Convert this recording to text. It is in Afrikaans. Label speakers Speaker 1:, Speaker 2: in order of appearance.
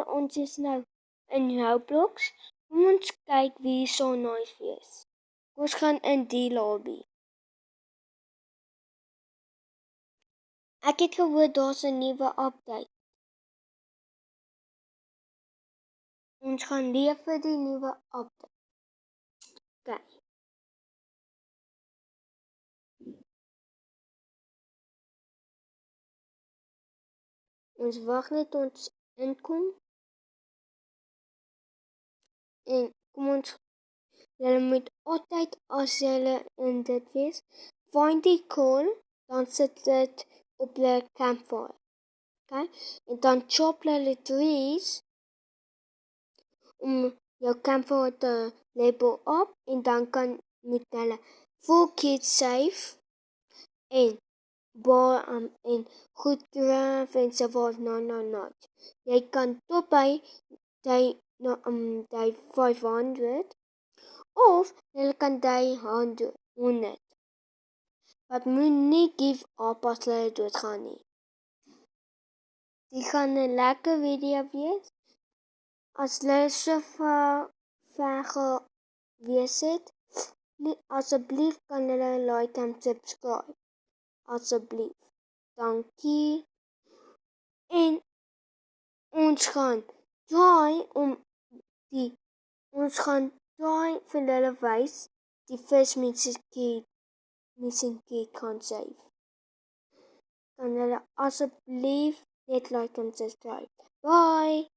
Speaker 1: ons is nou in Roblox. Kom ons kyk wie so nice wees. Ons gaan in die lobby. Ek het gehoor daar's 'n nuwe update. Ons gaan leef vir die nuwe update. Kyk. Ons wag net ons inkom. En kom ons, julle moet altyd as julle in dit wees, find die coal, dan sit dit op die campfire. Okay? En dan chop hulle trees om jou campfire te level up en dan kan moet hulle 4 kids save en en goed craft en survive night. Jy kan tot by die 500 of jy kan die 100. Wat moet nie give up as hulle doodgaan nie. Die gaan 'n lekker video wees. As jy so ver gewees het, asseblief kan jy like en subscribe. Asseblief. Dankie. En ons gaan try vir hulle wys die first missing kid kan save. Kan julle asseblief net like en subscribe. Bye.